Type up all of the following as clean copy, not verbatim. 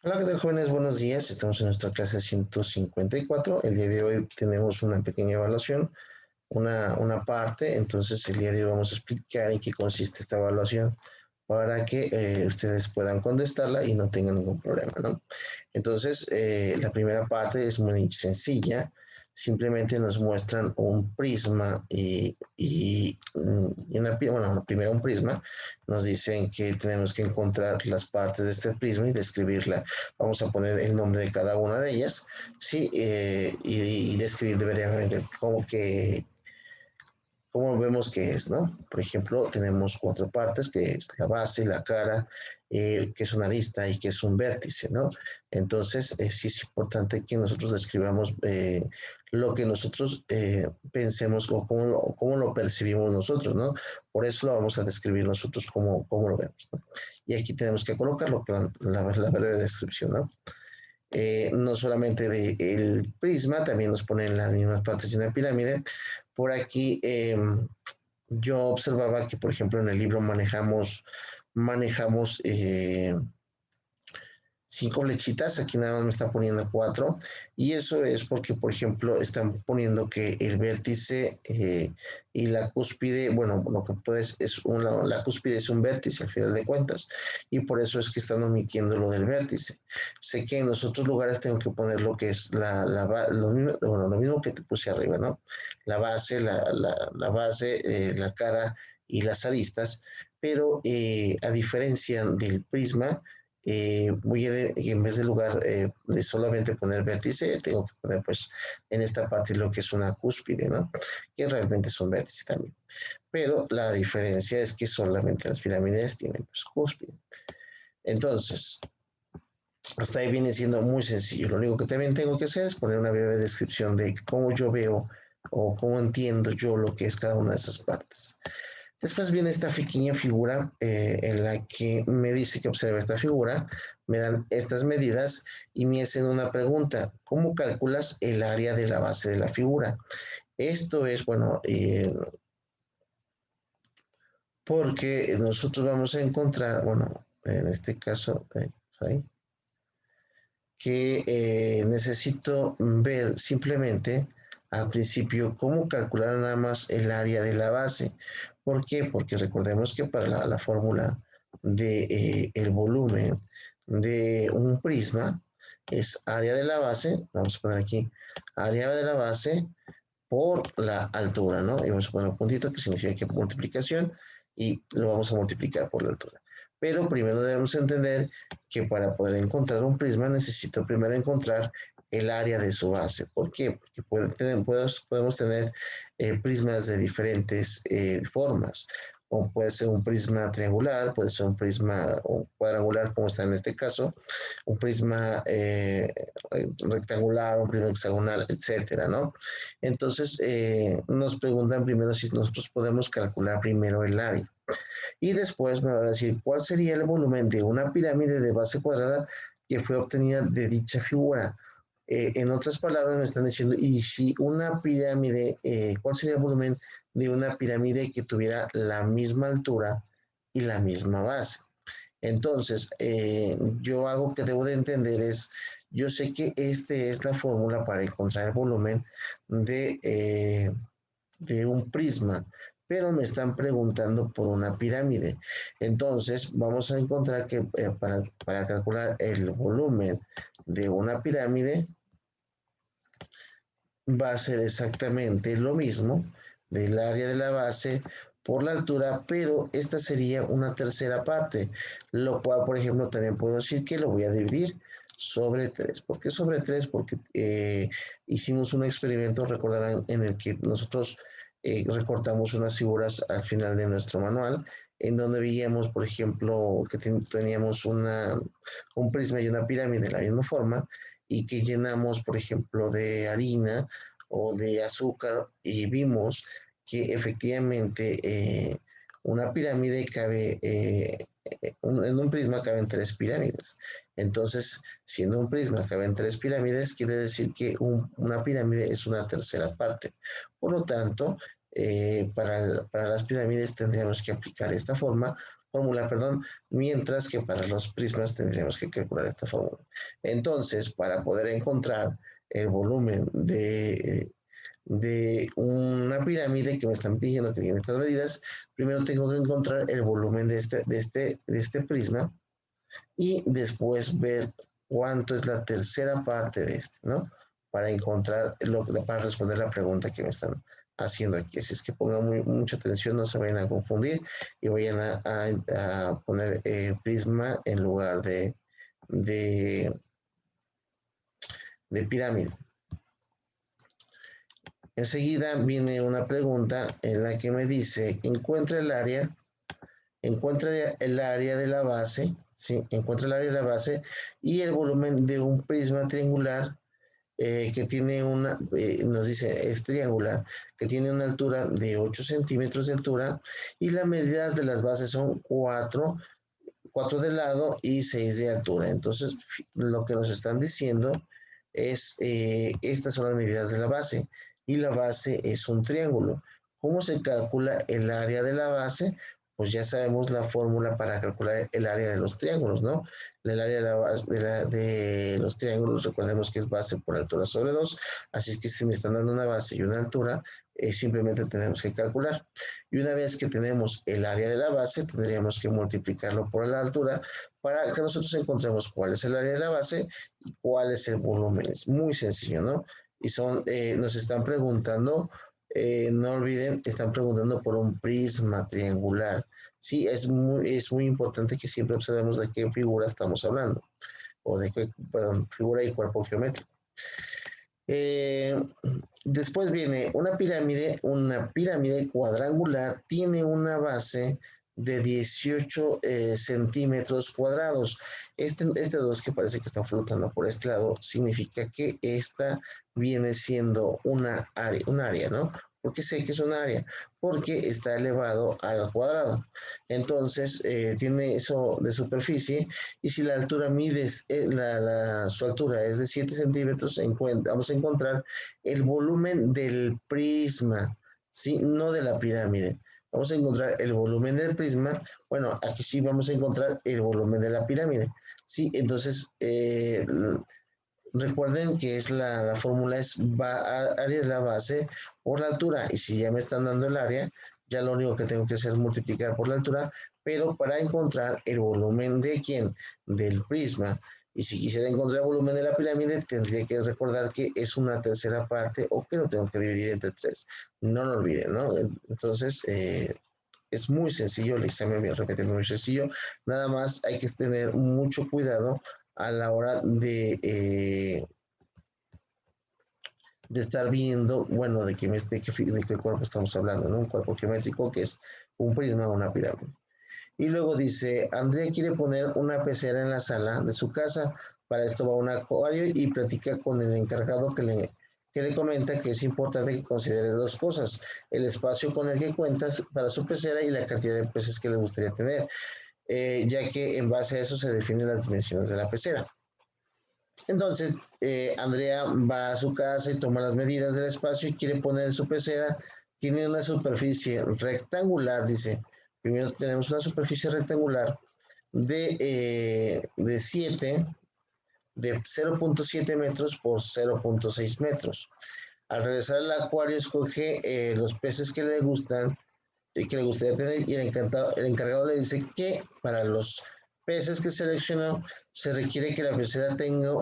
Hola, ¿qué tal, jóvenes? Buenos días. Estamos en nuestra clase 154. El día de hoy tenemos una pequeña evaluación, una parte. Entonces, el día de hoy vamos a explicar en qué consiste esta evaluación para que ustedes puedan contestarla y no tengan ningún problema, ¿no? Entonces, la primera parte es muy sencilla. Simplemente nos muestran un prisma bueno, primero un prisma. Nos dicen que tenemos que encontrar las partes de este prisma y describirla. Vamos a poner el nombre de cada una de ellas, sí, y describir brevemente cómo vemos que es, ¿no? Por ejemplo, tenemos cuatro partes, que es la base, la cara, que es una arista y que es un vértice, ¿no? Entonces, sí es importante que nosotros describamos lo que nosotros pensemos o cómo lo percibimos nosotros, ¿no? Por eso lo vamos a describir nosotros cómo lo vemos, ¿no? Y aquí tenemos que colocarlo, la breve descripción, ¿no? No solamente del prisma, también nos ponen las mismas partes de una pirámide. Por aquí yo observaba que, por ejemplo, en el libro manejamos 5 flechitas, aquí nada más me está poniendo 4, y eso es porque, por ejemplo, están poniendo que el vértice y la cúspide, bueno, lo que puedes la cúspide es un vértice al final de cuentas, y por eso es que están omitiendo lo del vértice. Sé que en los otros lugares tengo que poner lo que es lo mismo que te puse arriba, ¿no? La base, la base, la cara y las aristas, pero a diferencia del prisma, en vez de lugar de solamente poner vértice, tengo que poner pues en esta parte lo que es una cúspide, ¿no? Que realmente es un vértice también. Pero la diferencia es que solamente las pirámides tienen pues cúspide. Entonces, hasta ahí viene siendo muy sencillo. Lo único que también tengo que hacer es poner una breve descripción de cómo yo veo o cómo entiendo yo lo que es cada una de esas partes. Después viene esta pequeña figura en la que me dice que observe esta figura, me dan estas medidas y me hacen una pregunta: ¿cómo calculas el área de la base de la figura? Esto es, bueno, porque nosotros vamos a encontrar, bueno, en este caso, que necesito ver simplemente al principio cómo calcular nada más el área de la base. ¿Por qué? Porque recordemos que para la fórmula de el volumen de un prisma es área de la base, vamos a poner aquí área de la base por la altura, ¿no? Y vamos a poner un puntito que significa que multiplicación y lo vamos a multiplicar por la altura. Pero primero debemos entender que para poder encontrar un prisma necesito primero encontrar el área de su base. ¿Por qué? Porque podemos tener prismas de diferentes formas. O puede ser un prisma triangular, puede ser un prisma cuadrangular, como está en este caso, un prisma rectangular, un prisma hexagonal, etcétera, ¿no? Entonces, nos preguntan primero si nosotros podemos calcular primero el área. Y después me van a decir cuál sería el volumen de una pirámide de base cuadrada que fue obtenida de dicha figura. En otras palabras, me están diciendo, y si una pirámide, ¿cuál sería el volumen de una pirámide que tuviera la misma altura y la misma base? Entonces, yo algo que debo de entender es, yo sé que esta es la fórmula para encontrar el volumen de un prisma, pero me están preguntando por una pirámide. Entonces, vamos a encontrar que para calcular el volumen de una pirámide va a ser exactamente lo mismo del área de la base por la altura, pero esta sería una tercera parte, lo cual, por ejemplo, también puedo decir que lo voy a dividir sobre 3. ¿Por qué sobre 3? Porque hicimos un experimento, recordarán, en el que nosotros recortamos unas figuras al final de nuestro manual, en donde veíamos, por ejemplo, que teníamos un prisma y una pirámide de la misma forma, y que llenamos, por ejemplo, de harina o de azúcar, y vimos que efectivamente una pirámide cabe, en un prisma caben 3 pirámides. Entonces, siendo un prisma caben 3 pirámides, quiere decir que una pirámide es una tercera parte. Por lo tanto, para las pirámides tendríamos que aplicar esta forma fórmula, perdón, mientras que para los prismas tendríamos que calcular esta fórmula. Entonces, para poder encontrar el volumen de una pirámide que me están pidiendo que tiene estas medidas, primero tengo que encontrar el volumen de este prisma y después ver cuánto es la tercera parte de este, ¿no? Para encontrar, para responder la pregunta que me están haciendo aquí. Así es que pongan mucha atención, no se vayan a confundir y vayan a poner prisma en lugar de, de pirámide. Enseguida viene una pregunta en la que me dice, encuentra el área de la base, ¿sí? Encuentra el área de la base y el volumen de un prisma triangular que tiene nos dice, es triangular, que tiene una altura de 8 centímetros de altura y las medidas de las bases son 4 de lado y 6 de altura. Entonces, lo que nos están diciendo es, estas son las medidas de la base y la base es un triángulo. ¿Cómo se calcula el área de la base? Pues ya sabemos la fórmula para calcular el área de los triángulos, ¿no? El área de los triángulos, recordemos que es base por altura sobre 2, así es que si me están dando una base y una altura, simplemente tenemos que calcular. Y una vez que tenemos el área de la base, tendríamos que multiplicarlo por la altura para que nosotros encontremos cuál es el área de la base y cuál es el volumen. Es muy sencillo, ¿no? Y nos están preguntando, no olviden, están preguntando por un prisma triangular. Sí, es muy importante que siempre observemos de qué figura estamos hablando, o de qué, perdón, figura y cuerpo geométrico. Después viene una pirámide cuadrangular, tiene una base de 18 centímetros cuadrados. Este 2 que parece que está flotando por este lado significa que esta viene siendo un área, ¿no? ¿Por qué sé que es un área? Porque está elevado al cuadrado. Entonces, tiene eso de superficie y si la altura mide, su altura es de 7 centímetros, vamos a encontrar el volumen del prisma, ¿sí? No de la pirámide. Vamos a encontrar el volumen del prisma. Bueno, aquí sí vamos a encontrar el volumen de la pirámide, ¿sí? Entonces, recuerden que la fórmula es área de la base por la altura. Y si ya me están dando el área, ya lo único que tengo que hacer es multiplicar por la altura, pero para encontrar el volumen de quién, del prisma. Y si quisiera encontrar el volumen de la pirámide, tendría que recordar que es una tercera parte o que lo tengo que dividir entre 3. No lo olviden, ¿no? Entonces, es muy sencillo, el examen, voy a repetir, muy sencillo. Qué más hay que tener mucho cuidado a la hora de estar viendo, bueno, de qué cuerpo estamos hablando, ¿no? Un cuerpo geométrico que es un prisma o una pirámide. Y luego dice, Andrea quiere poner una pecera en la sala de su casa, para esto va a un acuario y platica con el encargado que le comenta que es importante que considere dos cosas, el espacio con el que cuentas para su pecera y la cantidad de peces que le gustaría tener, ya que en base a eso se definen las dimensiones de la pecera. Entonces, Andrea va a su casa y toma las medidas del espacio y quiere poner su pecera. Tiene una superficie rectangular, dice. Primero tenemos una superficie rectangular de 7, de 0.7 metros por 0.6 metros. Al regresar al acuario, escoge los peces que le gustan y que le gustaría tener y el encargado le dice que para los peces que seleccionó se requiere que la pecera tenga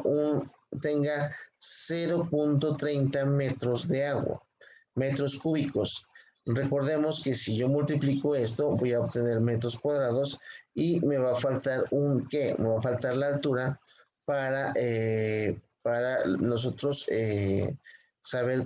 0.30 metros de agua, metros cúbicos. Recordemos que si yo multiplico esto, voy a obtener metros cuadrados y me va a faltar me va a faltar la altura para nosotros saber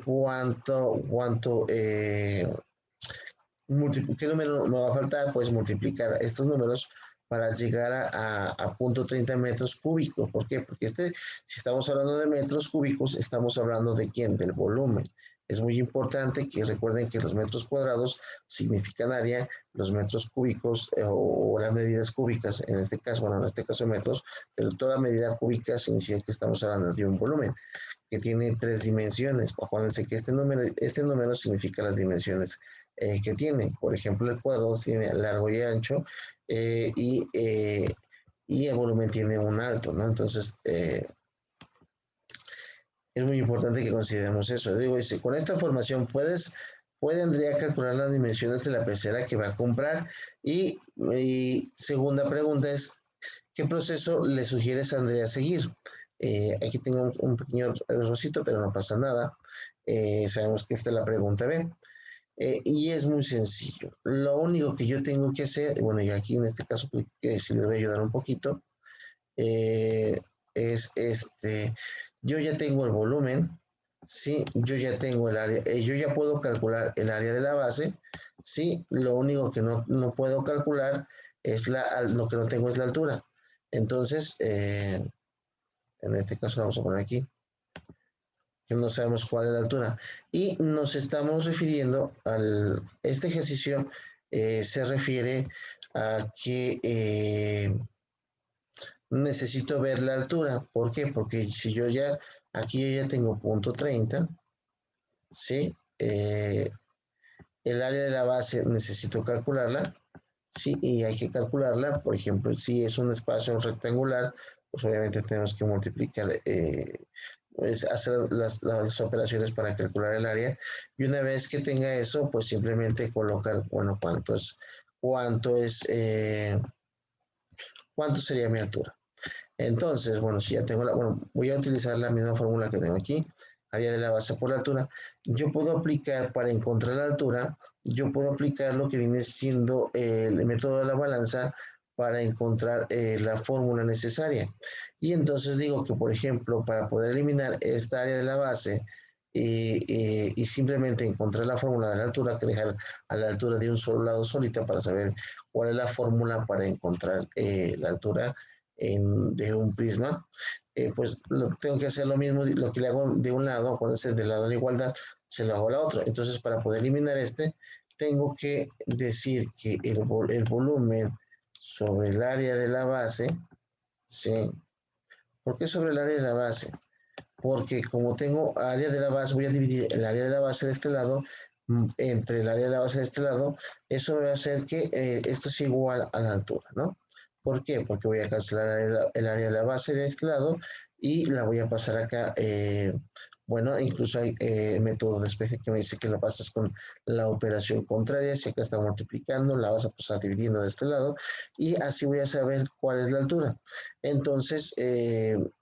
qué número me va a faltar, pues multiplicar estos números para llegar a 0.30 metros cúbicos. ¿Por qué? Porque si estamos hablando de metros cúbicos, estamos hablando de quién, del volumen. Es muy importante que recuerden que los metros cuadrados significan área, los metros cúbicos o las medidas cúbicas, en este caso, bueno, en este caso metros, pero toda medida cúbica significa que estamos hablando de un volumen que tiene 3 dimensiones. Acuérdense que este número significa las dimensiones que tiene. Por ejemplo, el cuadrado tiene largo y ancho, y el volumen tiene un alto, ¿no? Entonces, es muy importante que consideremos eso. Digo, dice, con esta información puede Andrea calcular las dimensiones de la pecera que va a comprar. Y segunda pregunta es, ¿qué proceso le sugieres a Andrea seguir? Aquí tengo un pequeño errorcito, pero no pasa nada. Sabemos que esta es la pregunta B. Y es muy sencillo. Lo único que yo tengo que hacer, bueno, y aquí en este caso que sí les voy a ayudar un poquito, eh, es yo ya tengo el volumen, sí, yo ya tengo el área, yo ya puedo calcular el área de la base, sí, lo único que no puedo calcular es lo que no tengo es la altura. Entonces, en este caso vamos a poner aquí, que no sabemos cuál es la altura. Y nos estamos refiriendo este ejercicio se refiere a que necesito ver la altura. ¿Por qué? Porque si aquí yo ya tengo punto 30, ¿sí? El área de la base necesito calcularla, ¿sí? Y hay que calcularla, por ejemplo, si es un espacio rectangular, pues obviamente tenemos que multiplicar, pues hacer las operaciones para calcular el área. Y una vez que tenga eso, pues simplemente colocar, bueno, cuánto es, cuánto sería mi altura. Entonces, bueno, si ya tengo bueno, voy a utilizar la misma fórmula que tengo aquí, área de la base por la altura. Yo puedo aplicar para encontrar la altura, yo puedo aplicar lo que viene siendo el método de la balanza para encontrar la fórmula necesaria. Y entonces digo que, por ejemplo, para poder eliminar esta área de la base y simplemente encontrar la fórmula de la altura, que dejar a la altura de un solo lado solita para saber cuál es la fórmula para encontrar la altura de un prisma, pues tengo que hacer lo mismo, lo que le hago de un lado, acuérdense, del lado de la igualdad, se lo hago a la otra. Entonces, para poder eliminar tengo que decir que el volumen sobre el área de la base, ¿sí? ¿Por qué sobre el área de la base? Porque como tengo área de la base, voy a dividir el área de la base de este lado entre el área de la base de este lado, eso me va a hacer que esto es igual a la altura, ¿no? ¿Por qué? Porque voy a cancelar el área de la base de este lado y la voy a pasar acá. Bueno, incluso hay método de despeje que me dice que la pasas con la operación contraria. Si acá está multiplicando, la vas a pasar dividiendo de este lado y así voy a saber cuál es la altura. Entonces,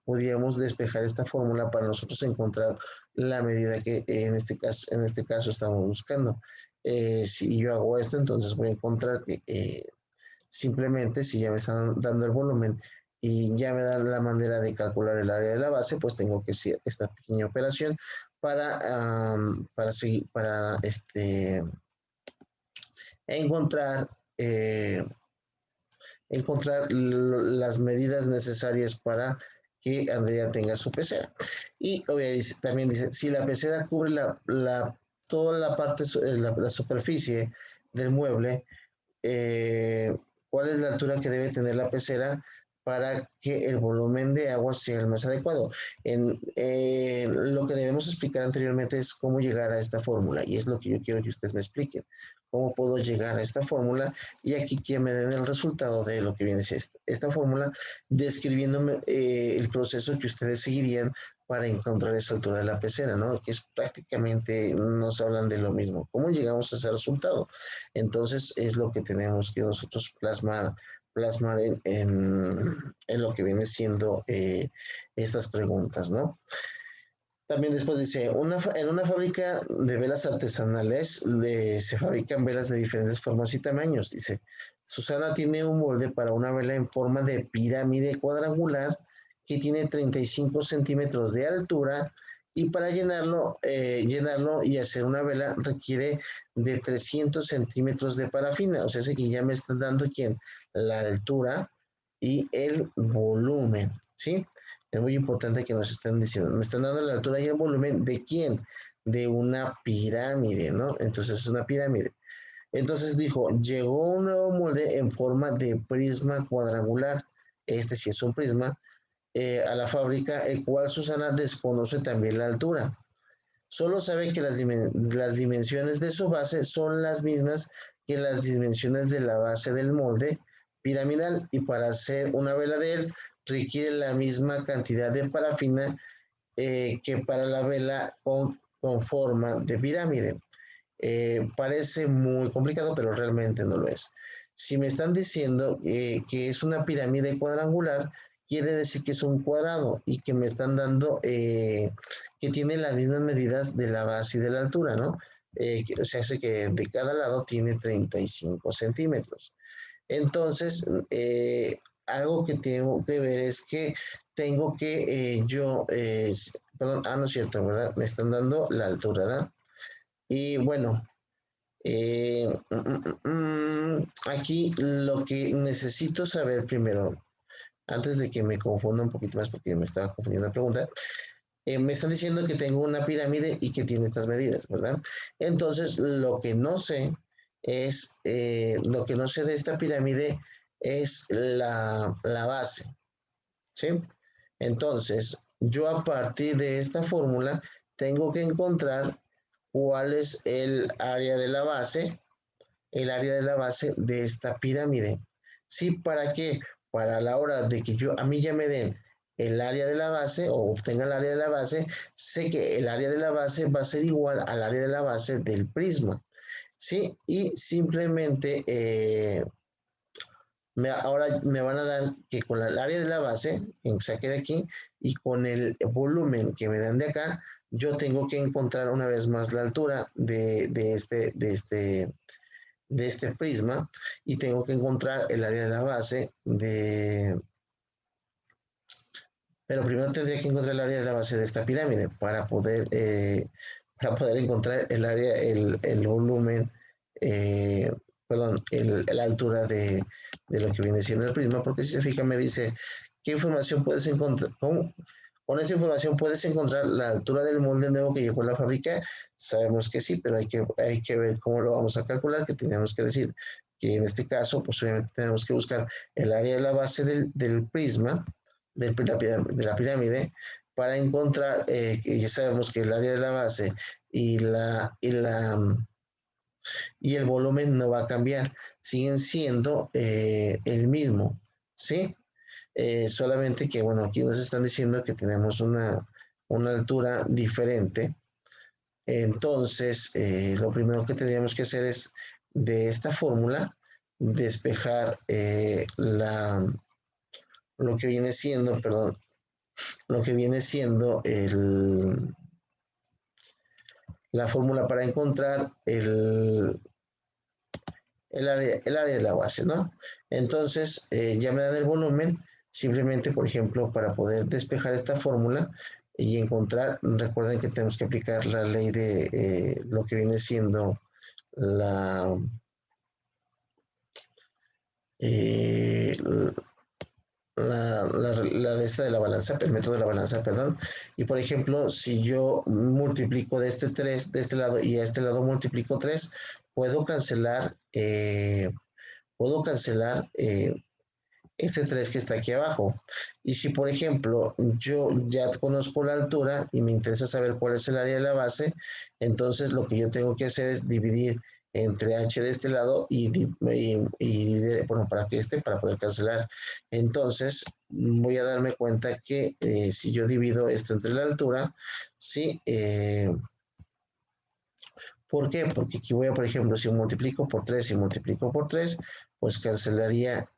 podríamos despejar esta fórmula para nosotros encontrar la medida que en este caso estamos buscando. Si yo hago esto, entonces voy a encontrar que simplemente si ya me están dando el volumen y ya me dan la manera de calcular el área de la base, pues tengo que hacer esta pequeña operación para encontrar, encontrar las medidas necesarias para que Andrea tenga su pecera. Y también dice, si la pecera cubre toda la parte, la superficie del mueble, cuál es la altura que debe tener la pecera para que el volumen de agua sea el más adecuado. Lo que debemos explicar anteriormente es cómo llegar a esta fórmula y es lo que yo quiero que ustedes me expliquen. ¿Cómo puedo llegar a esta fórmula? Y aquí que me den el resultado de lo que viene a ser esta fórmula, describiéndome el proceso que ustedes seguirían para encontrar esa altura de la pecera, ¿no? Que es prácticamente, nos hablan de lo mismo. ¿Cómo llegamos a ese resultado? Entonces es lo que tenemos que nosotros plasmar en lo que viene siendo estas preguntas, ¿no? También después dice, en una fábrica de velas artesanales se fabrican velas de diferentes formas y tamaños. Dice, Susana tiene un molde para una vela en forma de pirámide cuadrangular que tiene 35 centímetros de altura y para llenarlo y hacer una vela requiere de 300 centímetros de parafina. O sea, es que ya me están dando quién, la altura y el volumen, ¿sí? Es muy importante que nos estén diciendo, me están dando la altura y el volumen de quién, de una pirámide, ¿no? Entonces es una pirámide. Entonces dijo, llegó un nuevo molde en forma de prisma cuadrangular, este sí es un prisma, a la fábrica, el cual Susana desconoce también la altura. Solo sabe que las dimensiones de su base son las mismas que las dimensiones de la base del molde, piramidal, y para hacer una vela de él requiere la misma cantidad de parafina que para la vela con forma de pirámide. Parece muy complicado, pero realmente no lo es. Si me están diciendo que es una pirámide cuadrangular, quiere decir que es un cuadrado y que me están dando que tiene las mismas medidas de la base y de la altura, ¿no? O sea, hace que de cada lado tiene 35 centímetros. Entonces, algo que tengo que ver es que tengo que perdón, no es cierto, ¿verdad? Me están dando la altura, ¿verdad? Y bueno, aquí lo que necesito saber primero, antes de que me confunda un poquito más porque me estaba confundiendo la pregunta, me están diciendo que tengo una pirámide y que tiene estas medidas, ¿verdad? Entonces, lo que no sé de esta pirámide es la base, ¿sí? Entonces, yo a partir de esta fórmula tengo que encontrar cuál es el área de la base de esta pirámide. ¿Sí? ¿Para qué? Para la hora de que a mí ya me den el área de la base o obtenga el área de la base, sé que el área de la base va a ser igual al área de la base del prisma. ¿Sí? Y simplemente ahora me van a dar que con el área de la base, que saqué de aquí, y con el volumen que me dan de acá, yo tengo que encontrar una vez más la altura de este prisma y tengo que encontrar el área de la base pero primero tendría que encontrar el área de la base de esta pirámide para poder encontrar el área, el volumen, eh, perdón, la altura de lo que viene siendo el prisma, porque si se fija me dice, ¿qué información puedes encontrar? Con esa información puedes encontrar la altura del molde nuevo que llegó a la fábrica. Sabemos que sí, pero hay que ver cómo lo vamos a calcular, que tenemos que decir que en este caso, pues obviamente tenemos que buscar el área de la base del prisma, de la pirámide, para encontrar, que ya sabemos que el área de la base y, y el volumen no va a cambiar, siguen siendo el mismo, ¿sí? Solamente que, bueno, aquí nos están diciendo que tenemos una altura diferente. Entonces, lo primero que tendríamos que hacer es de esta fórmula despejar lo que viene siendo, perdón, lo que viene siendo la fórmula para encontrar el área de la base, ¿no? Entonces, ya me dan el volumen, simplemente, por ejemplo, para poder despejar esta fórmula y encontrar, recuerden que tenemos que aplicar la ley de lo que viene siendo la, eh, la de esta de la balanza, el método de la balanza, perdón. Y por ejemplo, si yo multiplico de este 3 de este lado y a este lado multiplico 3, puedo cancelar, puedo cancelar este 3 que está aquí abajo. Y si, por ejemplo, yo ya conozco la altura y me interesa saber cuál es el área de la base, entonces lo que yo tengo que hacer es dividir entre h de este lado bueno, para poder cancelar. Entonces, voy a darme cuenta que si yo divido esto entre la altura, sí, ¿por qué? Porque aquí voy a, por ejemplo, si multiplico por 3 y multiplico por 3, pues cancelaría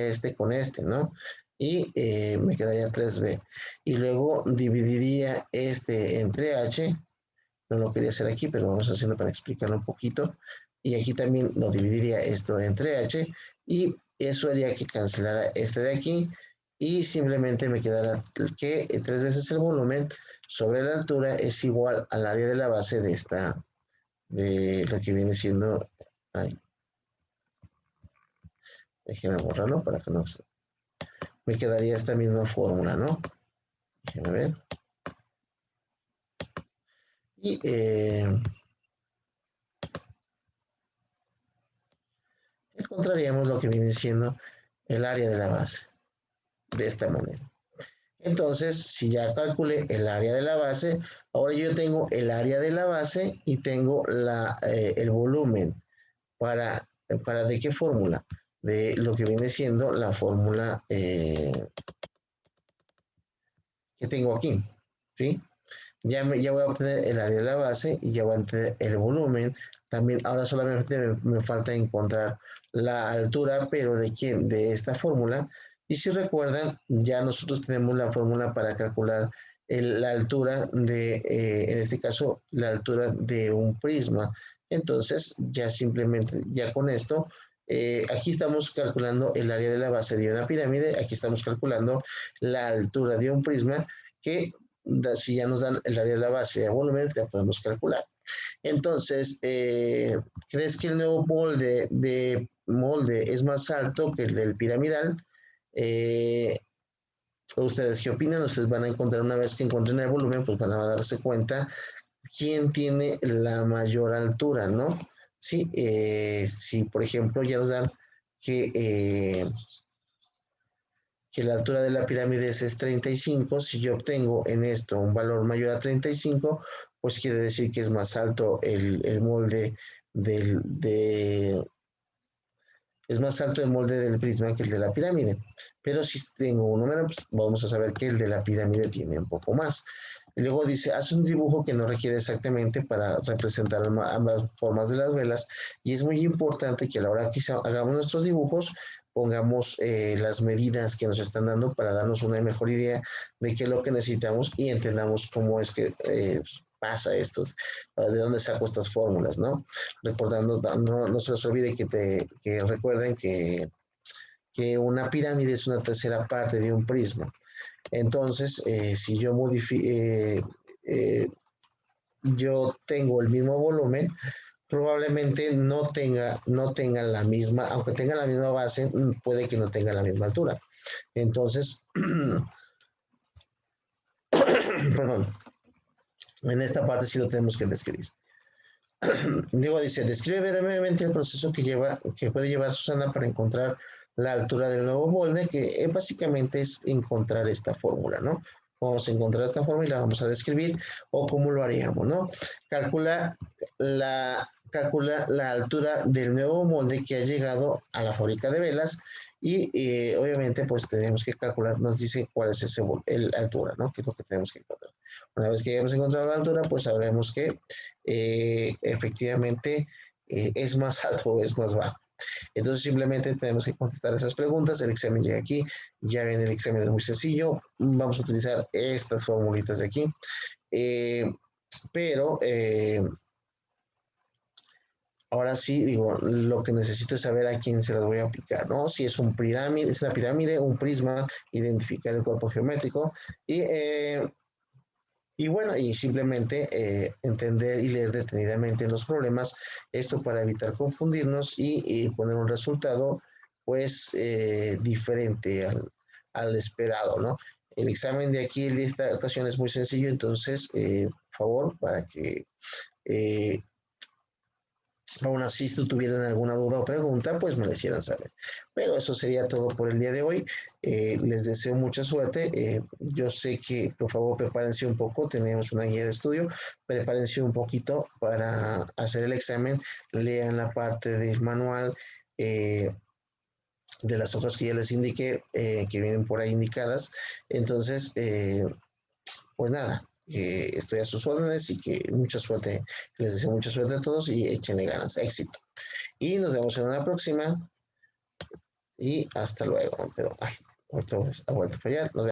este con este, ¿no? Y me quedaría 3b. Y luego dividiría este entre h. No lo quería hacer aquí, pero vamos haciendo para explicarlo un poquito. Y aquí también lo dividiría esto entre h. Y eso haría que cancelara este de aquí. Y simplemente me quedará que 3 veces el volumen sobre la altura es igual al área de la base de lo que viene siendo, ay, déjeme borrarlo para que no me quedaría esta misma fórmula, ¿no? Déjeme ver. Y encontraríamos lo que viene siendo el área de la base de esta manera. Entonces, si ya calculé el área de la base, ahora yo tengo el área de la base y tengo el volumen. ¿Para de qué fórmula? de lo que viene siendo la fórmula que tengo aquí, ¿sí? Ya voy a obtener el área de la base y ya voy a obtener el volumen. También ahora solamente me falta encontrar la altura, pero ¿de quién? De esta fórmula. Y si recuerdan, ya nosotros tenemos la fórmula para calcular la altura en este caso, la altura de un prisma. Entonces, ya simplemente, ya con esto, aquí estamos calculando el área de la base de una pirámide, aquí estamos calculando la altura de un prisma que si ya nos dan el área de la base a volumen, ya podemos calcular. Entonces, ¿crees que el nuevo molde es más alto que el del piramidal? Eh, ¿Ustedes qué opinan? Ustedes van a encontrar, una vez que encuentren el volumen, pues van a darse cuenta quién tiene la mayor altura, ¿no? Sí, si por ejemplo ya nos dan que la altura de la pirámide es 35, si yo obtengo en esto un valor mayor a 35, pues quiere decir que es más alto el molde de, es más alto el molde del prisma que el de la pirámide. Pero si tengo un número, pues vamos a saber que el de la pirámide tiene un poco más. Y luego dice, haz un dibujo que no requiere exactamente para representar ambas formas de las velas. Y es muy importante que a la hora que hagamos nuestros dibujos, pongamos las medidas que nos están dando para darnos una mejor idea de qué es lo que necesitamos y entendamos cómo es que pasa esto, de dónde saco estas fórmulas, ¿no? Recordando, no se les olvide que recuerden que una pirámide es una tercera parte de un prisma. Entonces, si yo tengo el mismo volumen, probablemente no tenga la misma, aunque tenga la misma base, puede que no tenga la misma altura. Entonces, perdón, en esta parte sí lo tenemos que describir. Dice, describe brevemente el proceso que puede llevar Susana para encontrar la altura del nuevo molde, que básicamente es encontrar esta fórmula, ¿no? Vamos a encontrar esta fórmula y la vamos a describir, o cómo lo haríamos, ¿no? Calcula la altura del nuevo molde que ha llegado a la fábrica de velas y obviamente pues tenemos que calcular, nos dice cuál es la altura, ¿no? Que es lo que tenemos que encontrar. Una vez que hayamos encontrado la altura, pues sabremos que efectivamente es más alto o es más bajo. Entonces simplemente tenemos que contestar esas preguntas, el examen llega aquí, ya viene el examen, es muy sencillo, vamos a utilizar estas formulitas de aquí, pero ahora sí, digo, lo que necesito es saber a quién se las voy a aplicar, ¿no? Si es una pirámide, un prisma, identificar el cuerpo geométrico y bueno, y simplemente entender y leer detenidamente los problemas, esto para evitar confundirnos y poner un resultado pues diferente al esperado, ¿no? El examen de aquí, de esta ocasión, es muy sencillo, entonces, por favor, para que eh, aún así, si tuvieran alguna duda o pregunta, pues me lo hicieran saber. Pero eso sería todo por el día de hoy. Les deseo mucha suerte. Yo sé que, por favor, prepárense un poco. Tenemos una guía de estudio. Prepárense un poquito para hacer el examen. Lean la parte del manual. De las hojas que ya les indiqué, que vienen por ahí indicadas. Entonces, pues nada, estoy a sus órdenes y que mucha suerte, les deseo mucha suerte a todos y échenle ganas, éxito. Y nos vemos en una próxima y hasta luego. Pero, ay, ahorita ha vuelto a fallar. Nos vemos.